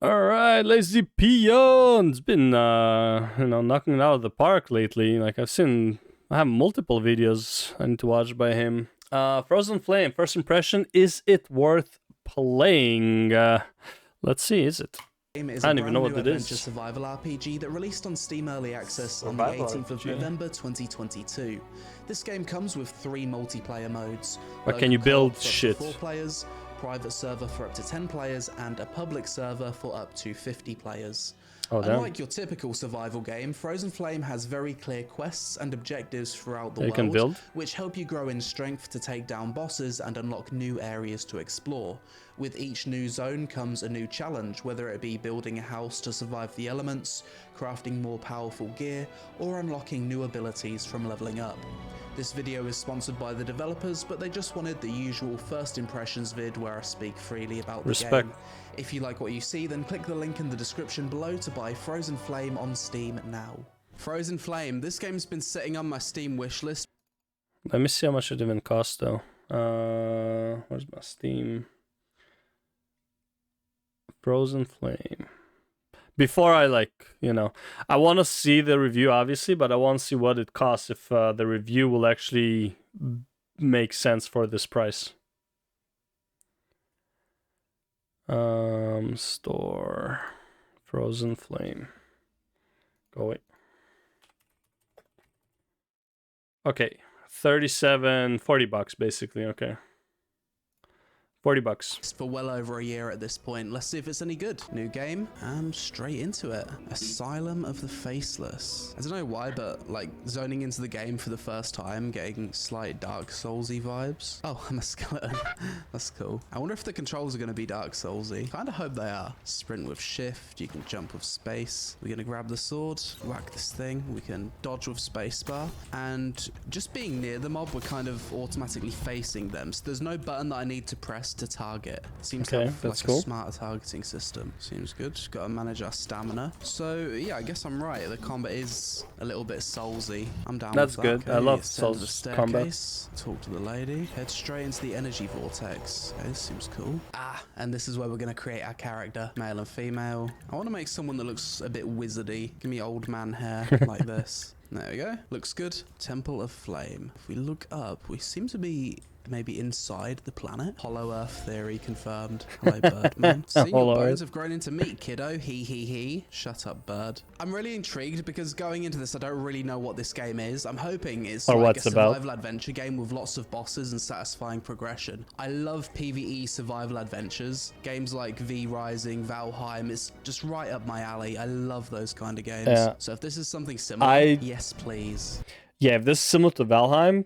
Alright, LazyPeon's been knocking it out of the park lately. Like I have multiple videos I need to watch by him. Frozen Flame, first impression, is it worth playing? Let's see, is it? I don't even know what it is. Survival RPG that released on Steam Early Access on the 18th of November 2022. This game comes with 3 multiplayer modes. But can you build shit? 4 players, private server for up to 10 players, and a public server for up to 50 players. Oh, unlike your typical survival game, Frozen Flame has very clear quests and objectives throughout the world, which help you grow in strength to take down bosses and unlock new areas to explore. With each new zone comes a new challenge, whether it be building a house to survive the elements, crafting more powerful gear, or unlocking new abilities from leveling up. This video is sponsored by the developers, but they just wanted the usual first impressions vid where I speak freely about the game. If you like what you see, then click the link in the description below to buy Frozen Flame on Steam now. Frozen Flame, this game's been sitting on my Steam wishlist. Let me see how much it even costs though. Where's my Steam? Frozen Flame. Before I I want to see the review obviously, but I want to see what it costs if the review will actually make sense for this price. Store Frozen Flame. Go away. Okay, 40 bucks basically. Okay. $40. For well over a year at this point. Let's see if it's any good. New game, and straight into it. Asylum of the Faceless. I don't know why, but like zoning into the game for the first time, getting slight Dark Soulsy vibes. Oh, I'm a skeleton. That's cool. I wonder if the controls are going to be Dark Soulsy. Kind of hope they are. Sprint with shift. You can jump with space. We're going to grab the sword, whack this thing. We can dodge with spacebar. And just being near the mob, we're kind of automatically facing them. So there's no button that I need to press to target. Seems okay, like that's a cool. smarter targeting system. Seems good. Got to manage our stamina. So yeah, I guess I'm right. The combat is a little bit soulsy. I'm down that's with that. good. I love Souls combat. Talk to the lady. Head straight into the energy vortex. Okay, this seems cool. And this is where we're going to create our character, male and female. I want to make someone that looks a bit wizardy. Give me old man hair like this. There we go. Looks good. Temple of Flame. If we look up, we seem to be maybe inside the planet. Hollow Earth theory confirmed. Hello, Birdman. See, your bones have grown into meat, kiddo. He. Shut up, bird. I'm really intrigued because going into this, I don't really know what this game is. I'm hoping it's like a survival adventure game with lots of bosses and satisfying progression. I love PvE survival adventures. Games like V Rising, Valheim, it's just right up my alley. I love those kind of games. Yeah. So if this is something similar, yes, please. Yeah, if this is similar to Valheim,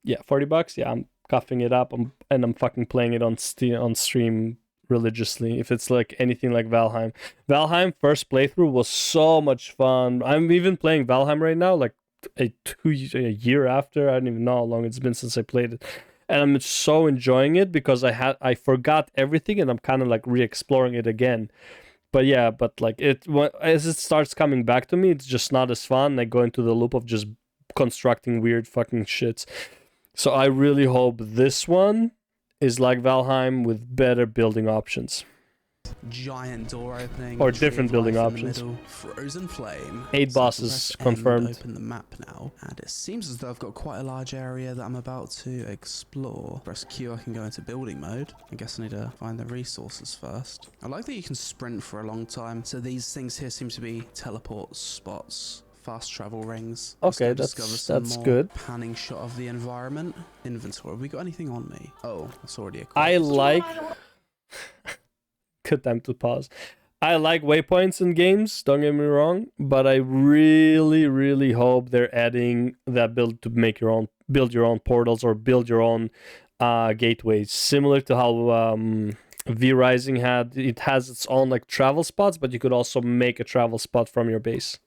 yeah, $40. Yeah, I'm cuffing it up and I'm fucking playing it on stream religiously. If it's like anything like Valheim. Valheim first playthrough was so much fun. I'm even playing Valheim right now, like a year after. I don't even know how long it's been since I played it. And I'm so enjoying it because I forgot everything and I'm kind of like re-exploring it again. But yeah, like as it starts coming back to me, it's just not as fun. I go into the loop of just constructing weird fucking shits. So I really hope this one is like Valheim with better building options. Giant door opening. Or different building options. Frozen Flame. 8 bosses confirmed. Open the map now. And it seems as though I've got quite a large area that I'm about to explore. Press Q, I can go into building mode. I guess I need to find the resources first. I like that you can sprint for a long time. So these things here seem to be teleport spots. Fast travel rings. Okay, that's good. Panning shot of the environment. Inventory. Have we got anything on me? Oh, that's already a quest. I like... Good time to pause. I like waypoints in games, don't get me wrong, but I really hope they're adding that ability to build your own portals or build your own gateways, similar to how V Rising has its own like travel spots, but you could also make a travel spot from your base.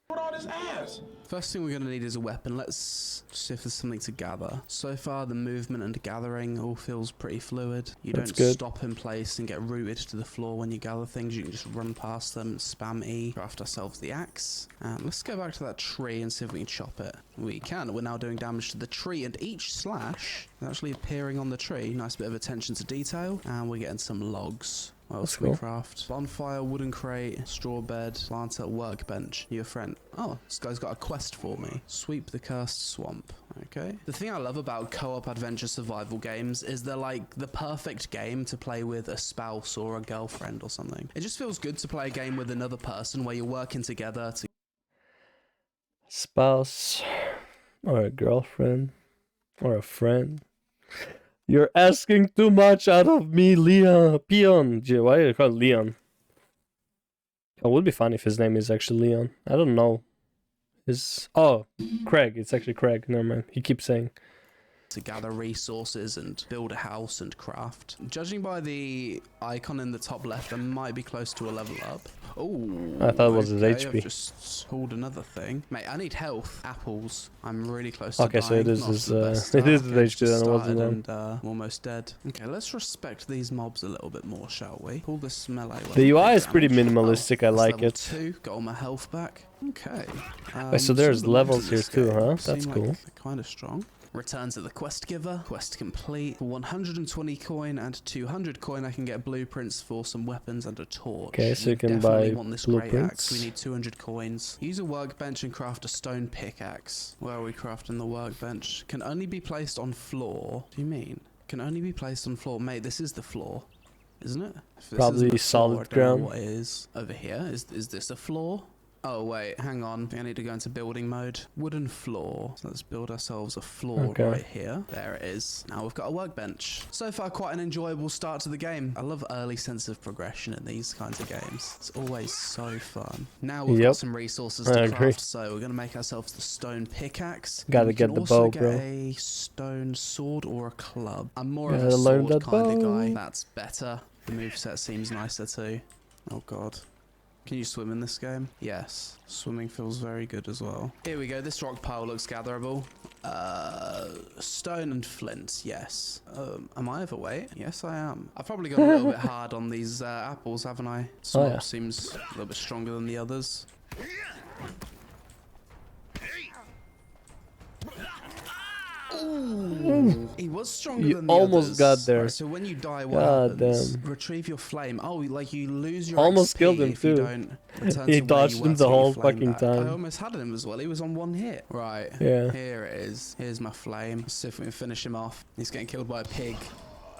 First thing we're going to need is a weapon. Let's see if there's something to gather. So far, the movement and gathering all feels pretty fluid. You don't stop in place and get rooted to the floor when you gather things. You can just run past them and spam E. Craft ourselves the axe. Let's go back to that tree and see if we can chop it. We can. We're now doing damage to the tree, and each slash is actually appearing on the tree. Nice bit of attention to detail. And we're getting some logs. What else That's can we cool. craft? Bonfire, wooden crate, straw bed, planter, workbench. Your friend. Oh, this guy's got a quest for me. Sweep the cursed swamp. Okay. The thing I love about co-op adventure survival games is they're like the perfect game to play with a spouse or a girlfriend or something. It just feels good to play a game with another person where you're working together to Spouse or a girlfriend or a friend. You're asking too much out of me, Leon. Peon. Gee, why do you call it Leon? It would be fun if his name is actually Leon. I don't know. Craig. It's actually Craig. Never mind. He keeps saying. gather resources and build a house and craft. Judging by the icon in the top left, I might be close to a level up. Oh, I thought it was his HP. I've just pulled another thing. Mate, I need health. Apples. I'm really close to Okay, so it dying. is Not his, the best it start. is Okay, his HP then, it wasn't started and almost dead. Okay, let's respect these mobs a little bit more, shall we? Pull this melee weapon. The UI is pretty damage. minimalistic, I That's like level it. 2. Got all my health back. Okay. Wait, so some there's of the levels mobs here in this too, game huh? seem That's like cool. they're kind of strong. Return to the quest giver. Quest complete. For 120 coin and 200 coin, I can get blueprints for some weapons and a torch. Okay, so you can definitely buy want this great axe. blueprints. We need 200 coins. Use a workbench and craft a stone pickaxe. Where are we crafting the workbench? Can only be placed on floor. What do you mean? Can only be placed on floor. Mate, this is the floor, isn't it? If this Probably isn't the floor, solid I don't know ground. what it is. Over here, is this a floor? Oh wait, hang on. I think I need to go into building mode. Wooden floor. So let's build ourselves a floor Okay. right here. There it is. Now we've got a workbench. So far, quite an enjoyable start to the game. I love early sense of progression in these kinds of games. It's always so fun. Now we've got some resources I to agree. craft, so we're gonna make ourselves the stone pickaxe. Gotta We get can the also bow, get bro. a stone sword or a club. I'm more of Gotta a learn sword that kind of bow. guy. That's better. The moveset seems nicer too. Oh god. Can you swim in this game? Yes. Swimming feels very good as well. Here we go. This rock pile looks gatherable. Stone and flint. Yes. Am I overweight? Yes, I am. I've probably gone a little bit hard on these apples, haven't I? Swamp yeah. seems a little bit stronger than the others. Ooh, he was stronger You than the almost others. got there. Right, so when you die, what God happens? damn. Retrieve your flame. Oh, like you lose your Almost XP killed him if you too. don't return He to where dodged you him were the to get your whole flame fucking back. time. I almost had him as well. He was on one hit. Right. Yeah. Here it is. Here's my flame. Let's see if we can finish him off. He's getting killed by a pig.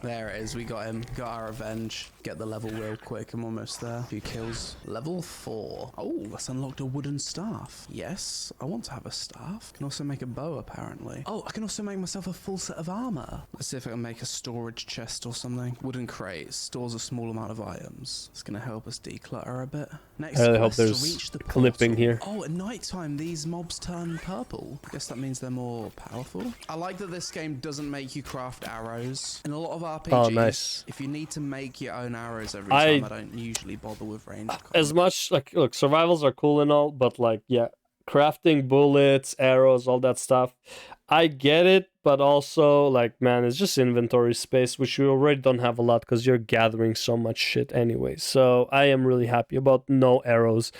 There it is. We got him. Got our revenge. Get the level real quick. I'm almost there. A few kills. Level 4. Oh, that's unlocked a wooden staff. Yes, I want to have a staff. Can also make a bow, apparently. Oh, I can also make myself a full set of armor. Let's see if I can make a storage chest or something. Wooden crate stores a small amount of items. It's going to help us declutter a bit. Next I really hope quest, there's reach the clipping portal. here. Oh, at nighttime, these mobs turn purple. I guess that means they're more powerful. I like that this game doesn't make you craft arrows. In a lot of RPGs, Oh, nice. if you need to make your own arrows every I- time, I don't usually bother with ranged combat. As much, like, look, survivals are cool and all, but, like, yeah, crafting bullets, arrows, all that stuff, I get it, but also, like, man, it's just inventory space, which you already don't have a lot because you're gathering so much shit anyway. So I am really happy about no arrows.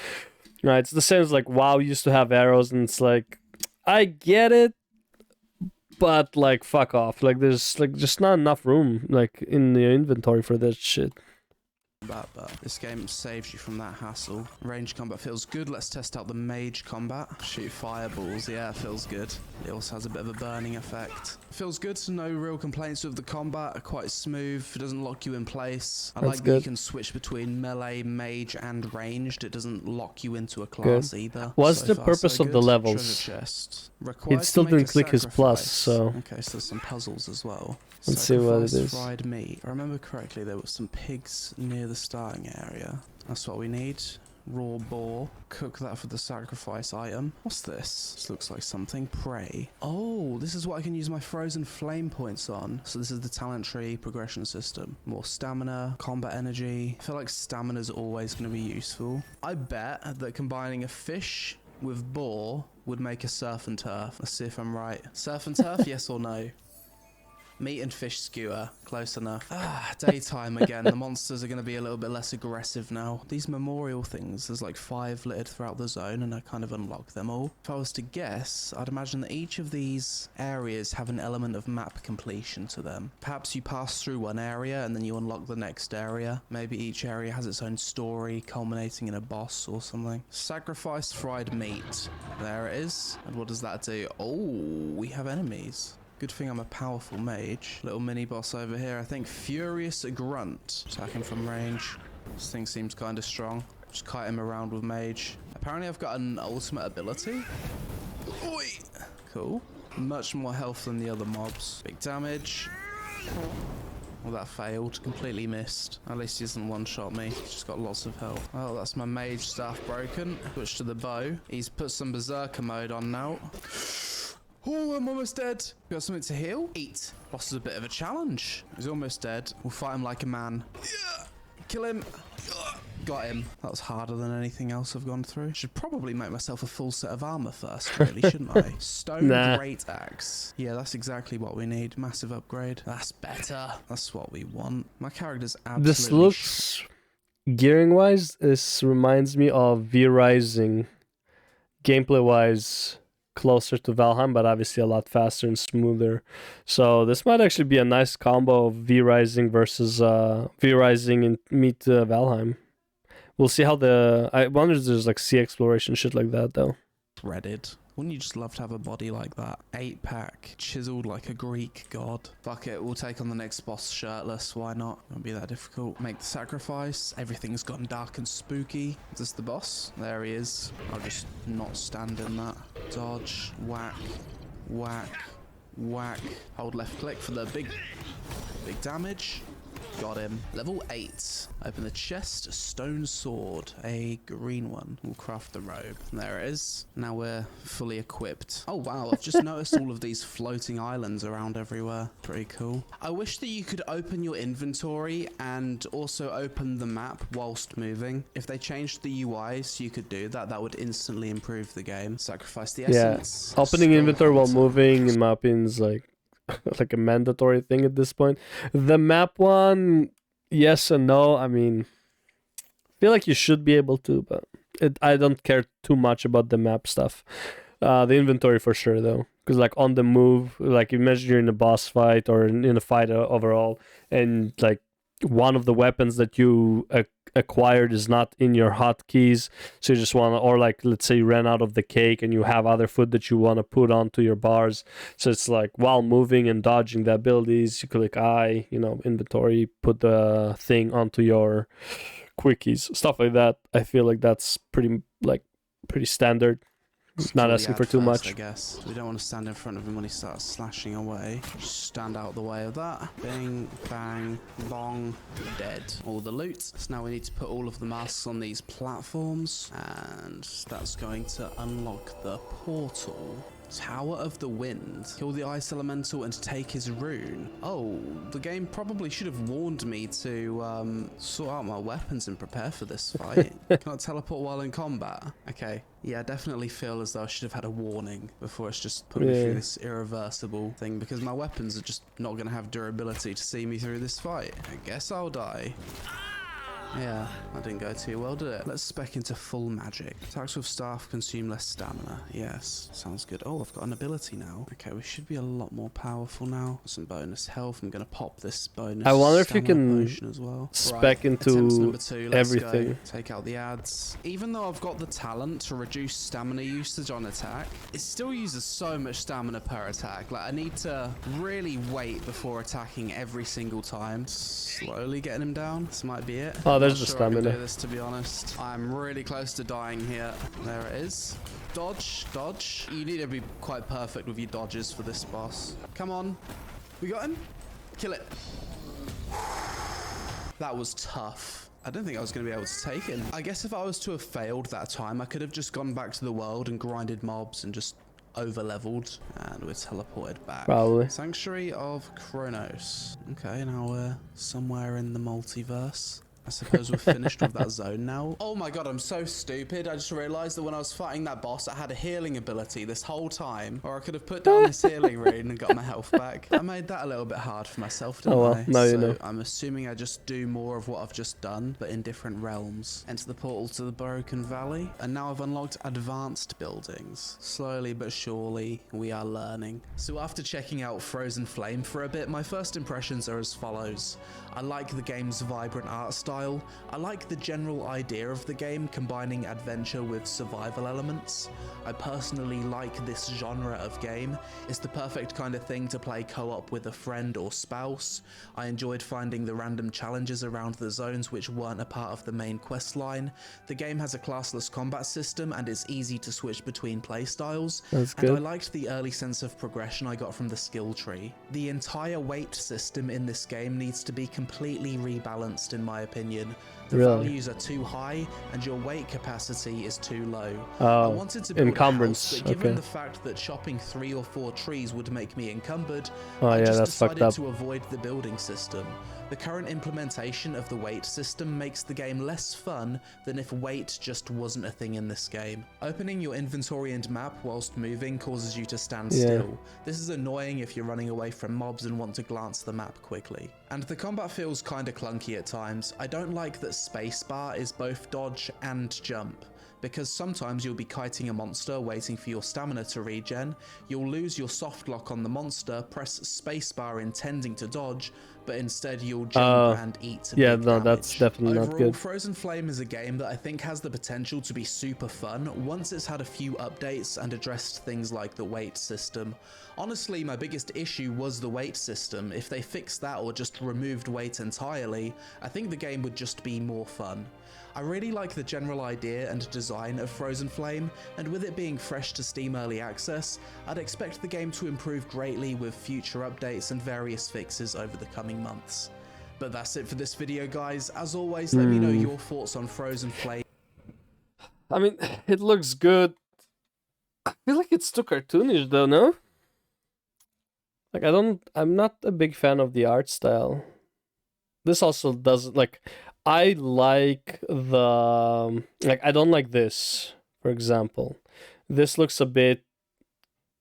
Right? It's the same as, like, WoW used to have arrows, and it's like, I get it, but, like, fuck off. Like, there's, like, just not enough room, like, in the inventory for that shit. But this game saves you from that hassle. Range combat feels good. Let's test out the mage combat. Shoot fireballs. Yeah, it feels good. It also has a bit of a burning effect. Feels good. No real complaints with the combat. Quite smooth. It doesn't lock you in place. I like that you can switch between melee, mage, and ranged. It doesn't lock you into a class either. What's So the far, purpose so of the good. levels? Treasure chest. He still didn't click his plus, so Okay, so there's some puzzles as well. let's see what it Sacrifice is. fried meat. If I remember correctly, there were some pigs near the starting area. That's what we need. Raw boar. Cook that for the sacrifice item. What's this? This looks like something. Prey. Oh, this is what I can use my frozen flame points on. So this is the talent tree progression system. More stamina, combat energy. I feel like stamina is always going to be useful. I bet that combining a fish with boar would make a surf and turf. Let's see if I'm right. Surf and turf, yes or no? Meat and fish skewer. Close enough. Daytime again. The monsters are going to be a little bit less aggressive now. These memorial things, there's like 5 littered throughout the zone, and I kind of unlocked them all. If I was to guess, I'd imagine that each of these areas have an element of map completion to them. Perhaps you pass through one area and then you unlock the next area. Maybe each area has its own story, culminating in a boss or something. Sacrificed fried meat. There it is. And what does that do? Oh, we have enemies. Good thing I'm a powerful mage. Little mini boss over here. I think Furious Grunt. Attacking from range. This thing seems kind of strong. Just kite him around with mage. Apparently I've got an ultimate ability. Oi! Cool. Much more health than the other mobs. Big damage. Well, that failed. Completely missed. At least he doesn't one-shot me. He's just got lots of health. Well, that's my mage staff broken. Switch to the bow. He's put some berserker mode on now. Oh, I'm almost dead. Got something to heal? Eat. Boss is a bit of a challenge. He's almost dead. We'll fight him like a man. Yeah. Kill him. Got him. That was harder than anything else I've gone through. Should probably make myself a full set of armor first, really, shouldn't I? Stone Great Axe. Yeah, that's exactly what we need. Massive upgrade. That's better. That's what we want. My character's absolutely... This looks... Gearing-wise, this reminds me of V-Rising. Gameplay-wise... closer to Valheim, but obviously a lot faster and smoother. So this might actually be a nice combo of V-Rising versus V-Rising and meet Valheim. We'll see how I wonder if there's like sea exploration shit like that though. Threaded. Wouldn't you just love to have a body like that? 8-pack, chiseled like a Greek god. Fuck it, we'll take on the next boss shirtless. Why not? Won't be that difficult. Make the sacrifice. Everything's gotten dark and spooky. Is this the boss? There he is. I'll just not stand in that. Dodge, whack, whack, whack. Hold left click for the big damage. Got him. Level 8. Open the chest. Stone sword. A green one. We'll craft the robe. There it is. Now we're fully equipped. Oh wow, I've just noticed all of these floating islands around everywhere. Pretty cool. I wish that you could open your inventory and also open the map whilst moving. If they changed the UI so you could do that, that would instantly improve the game. Sacrifice the essence. Yeah. Opening inventory while moving in map is like a mandatory thing at this point. The map one, yes and no. I mean, I feel like you should be able to, but I don't care too much about the map stuff. The inventory for sure though, because like on the move, like imagine you're in a boss fight or in a fight overall, and like one of the weapons that you acquired is not in your hotkeys, so you just want to, or like let's say you ran out of the cake and you have other food that you want to put onto your bars, so it's like while moving and dodging the abilities, you click I, inventory, put the thing onto your quickies, stuff like that. I feel like that's pretty standard. Not asking for too much. I guess we don't want to stand in front of him when he starts slashing away. Just stand out the way of that. Bing, bang, bong, dead. All the loot. So now we need to put all of the masks on these platforms, and that's going to unlock the portal. Tower of the Wind. Kill the ice elemental and take his rune. Oh, the game probably should have warned me to sort out my weapons and prepare for this fight. Can I teleport while in combat? Okay. Yeah, I definitely feel as though I should have had a warning before it's just put me through this irreversible thing, because my weapons are just not going to have durability to see me through this fight. I guess I'll die. Yeah, that didn't go too well, did it? Let's spec into full magic. Attacks with staff consume less stamina. Yes, sounds good. Oh, I've got an ability now. Okay, we should be a lot more powerful now. Some bonus health. I'm going to pop this bonus. I wonder if you can as well. spec into 2, everything. Go. Take out the ads. Even though I've got the talent to reduce stamina usage on attack, it still uses so much stamina per attack. Like, I need to really wait before attacking every single time. Slowly getting him down. This might be it. Oh, there's the stamina. I can do this, to be honest. I'm really close to dying here. There it is. Dodge, dodge. You need to be quite perfect with your dodges for this boss. Come on. We got him. Kill it. That was tough. I don't think I was going to be able to take him. I guess if I was to have failed that time, I could have just gone back to the world and grinded mobs and just over-leveled, and we're teleported back. Probably. Sanctuary of Kronos. Okay, now we're somewhere in the multiverse. I suppose we're finished with that zone now. Oh my god, I'm so stupid. I just realized that when I was fighting that boss, I had a healing ability this whole time, or I could have put down this healing rune and got my health back. I made that a little bit hard for myself, didn't well, I? now you So know. I'm assuming I just do more of what I've just done, but in different realms. Enter the portal to the Broken Valley, and now I've unlocked advanced buildings. Slowly but surely, we are learning. So after checking out Frozen Flame for a bit, my first impressions are as follows. I like the game's vibrant art style. I like the general idea of the game combining adventure with survival elements. I personally like this genre of game. It's the perfect kind of thing to play co-op with a friend or spouse. I enjoyed finding the random challenges around the zones which weren't a part of the main quest line. The game has a classless combat system and it's easy to switch between playstyles. That's And I good. liked the early sense of progression I got from the skill tree. The entire weight system in this game needs to be completely rebalanced in my opinion. The Really? values are too high and your weight capacity is too low. I Oh, wanted to build a encumbrance. house, but given Okay. the fact that chopping 3 or 4 trees would make me encumbered, Oh I yeah, just that's fucked decided up. to avoid the building system. The current implementation of the weight system makes the game less fun than if weight just wasn't a thing in this game. Opening your inventory and map whilst moving causes you to stand Yeah. still. This is annoying if you're running away from mobs and want to glance the map quickly. And the combat feels kinda clunky at times. I don't like that spacebar is both dodge and jump, because sometimes you'll be kiting a monster waiting for your stamina to regen, you'll lose your soft lock on the monster, press spacebar intending to dodge, but instead you'll jump and eat Yeah, big no, damage. that's definitely not Overall, good. Frozen Flame is a game that I think has the potential to be super fun once it's had a few updates and addressed things like the weight system. Honestly, my biggest issue was the weight system. If they fixed that or just removed weight entirely, I think the game would just be more fun. I really like the general idea and design of Frozen Flame, and with it being fresh to Steam Early Access, I'd expect the game to improve greatly with future updates and various fixes over the coming months. But that's it for this video, guys. As always, let me know your thoughts on Frozen Flame. I mean, it looks good. I feel like it's too cartoonish though, no? Like I'm not a big fan of the art style. This also doesn't like, I like the, like, I don't like this, for example. This looks a bit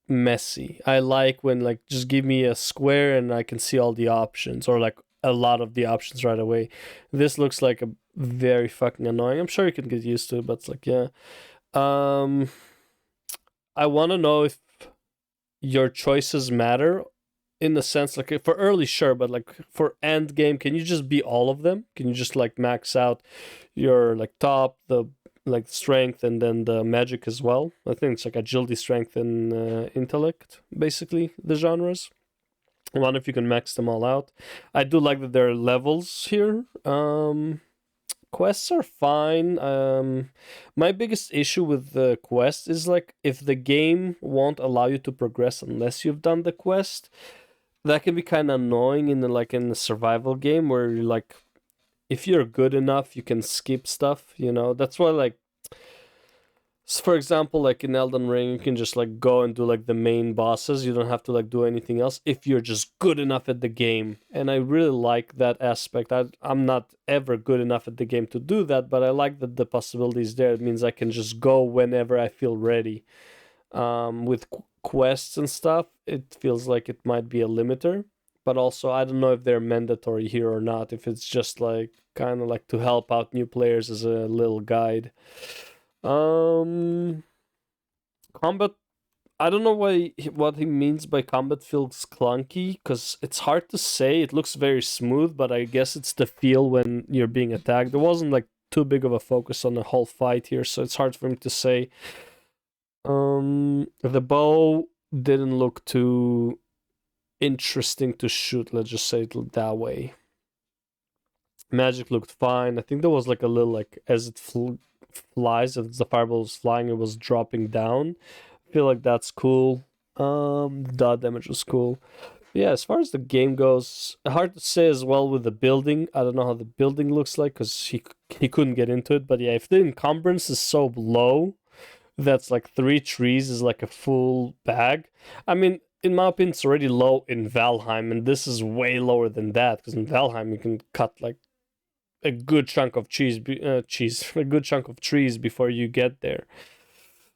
messy. I like when, like, just give me a square and I can see all the options, or like a lot of the options right away. This looks like a very fucking annoying. I'm sure you can get used to it, but it's like, yeah. I want to know if your choices matter, in the sense, like, for early, sure, but like for end game, can you just be all of them? Can you just like max out your like top, the like strength, and then the magic as well? I think it's like agility, strength, and intellect, basically the genres. I wonder if you can max them all out. I do like that there are levels here. Quests are fine. My biggest issue with the quest is like, if the game won't allow you to progress unless you've done the quest, that can be kind of annoying in the survival game, where you're like, if you're good enough, you can skip stuff. That's why, like, for example, like in Elden Ring, you can just like go and do like the main bosses. You don't have to like do anything else if you're just good enough at the game. And I really like that aspect. I'm not ever good enough at the game to do that, but I like that the possibility is there. It means I can just go whenever I feel ready. With quests and stuff, it feels like it might be a limiter. But also, I don't know if they're mandatory here or not. If it's just like kind of like to help out new players as a little guide. Combat, I don't know what he means by combat feels clunky, because it's hard to say. It looks very smooth, but I guess it's the feel when you're being attacked. There wasn't like too big of a focus on the whole fight here, so it's hard for me to say. The bow didn't look too interesting to shoot, let's just say it that way. Magic looked fine. I think there was like a little, like, as it flies, as the fireball was flying, it was dropping down. I feel like that's cool. Dot damage was cool. Yeah, as far as the game goes, hard to say as well with the building. I don't know how the building looks like, because he couldn't get into it. But yeah, if the encumbrance is so low, that's like 3 trees is like a full bag. I mean, in my opinion, it's already low in Valheim, and this is way lower than that, because in Valheim you can cut like a good chunk of a good chunk of trees before you get there.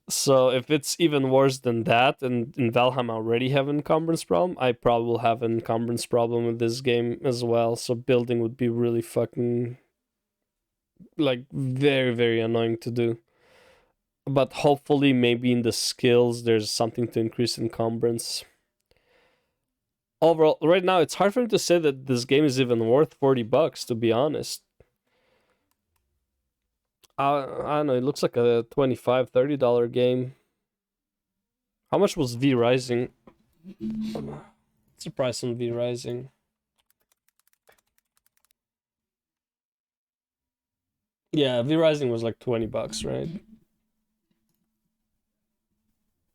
So if it's even worse than that, and in Valheim I already have an encumbrance problem, I probably will have an encumbrance problem with this game as well. So building would be really fucking, like, very, very annoying to do. But hopefully maybe in the skills there's something to increase encumbrance. Overall, right now it's hard for me to say that this game is even worth $40, to be honest. I don't know, it looks like a $25, $30 game. How much was V Rising? What's the price on V Rising? Yeah, V Rising was like $20, right?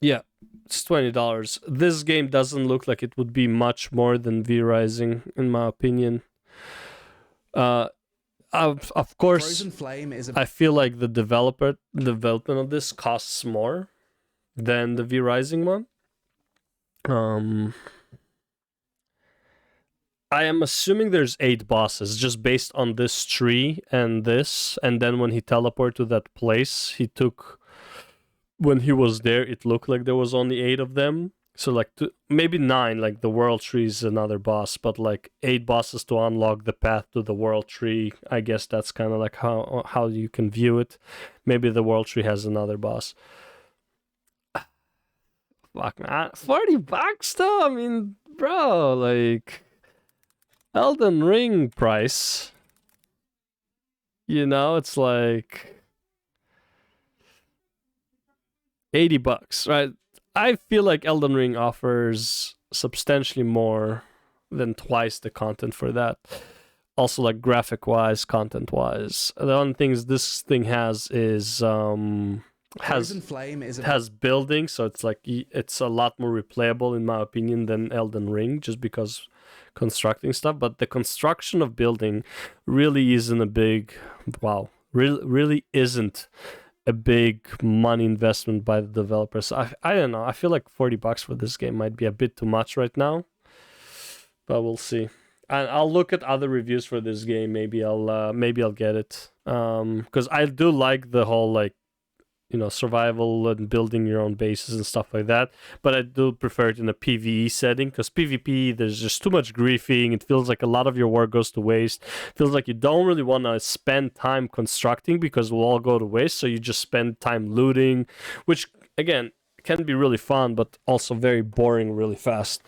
Yeah, it's $20. This game doesn't look like it would be much more than V Rising, in my opinion. Of course, Frozen Flame is I feel like the development of this costs more than the V Rising one. I am assuming there's 8 bosses just based on this tree and this, and then when he teleported to that place, when he was there, it looked like there was only 8 of them. So like maybe 9, like the world tree is another boss, but like 8 bosses to unlock the path to the world tree. I guess that's kind of like how you can view it. Maybe the world tree has another boss. Fuck man, $40 though. I mean, bro, like Elden Ring price. You know, it's like $80, right? I feel like Elden Ring offers substantially more than twice the content for that. Also, like graphic-wise, content-wise. The only things this thing has is has building, so it's like it's a lot more replayable in my opinion than Elden Ring, just because constructing stuff. But the construction of building really isn't a big really isn't a big money investment by the developers. I don't know. I feel like $40 for this game might be a bit too much right now, but we'll see. And I'll look at other reviews for this game. Maybe I'll get it. Because I do like the whole, like, you know, survival and building your own bases and stuff like that. But I do prefer it in a PvE setting, because PvP, there's just too much griefing. It feels like a lot of your work goes to waste. It feels like you don't really want to spend time constructing because it will all go to waste. So you just spend time looting, which, again, can be really fun, but also very boring really fast.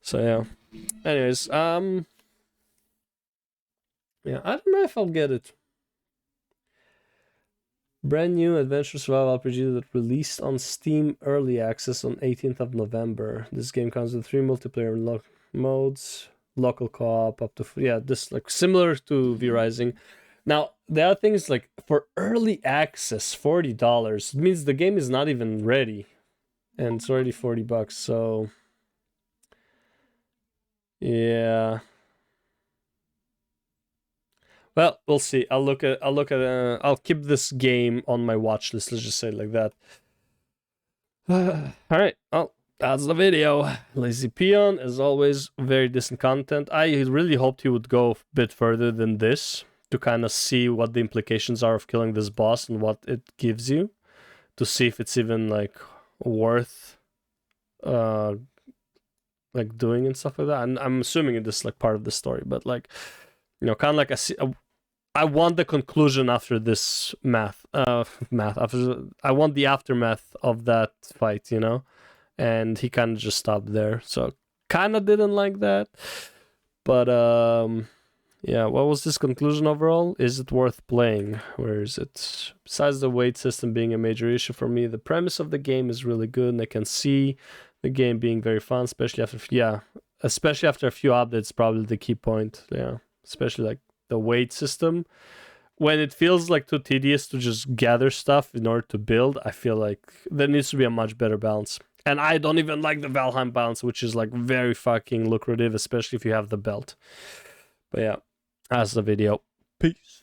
So, yeah. Anyways, yeah, I don't know if I'll get it. Brand new adventure survival RPG that released on Steam Early Access on 18th of November. This game comes with 3 multiplayer modes, local co-op, up to this, like, similar to V Rising. Now, the other thing is, like, for early access, $40, it means the game is not even ready, and it's already $40. So, yeah. Well, we'll see. I'll keep this game on my watch list. Let's just say it like that. All right. Well, that's the video. TheLazyPeon, as always, very decent content. I really hoped he would go a bit further than this to kind of see what the implications are of killing this boss and what it gives you, to see if it's even like worth like doing and stuff like that. And I'm assuming it is like part of the story, but like, you know, kind of like I want the conclusion after this I want the aftermath of that fight, you know, and he kind of just stopped there. So kind of didn't like that, but yeah. What was this conclusion overall? Is it worth playing? Where is it? Besides the weight system being a major issue for me, the premise of the game is really good, and I can see the game being very fun, especially after a few updates. Probably the key point, yeah. Especially like the weight system. When it feels like too tedious to just gather stuff in order to build, I feel like there needs to be a much better balance. And I don't even like the Valheim balance, which is like very fucking lucrative, especially if you have the belt. But yeah, that's the video. Peace.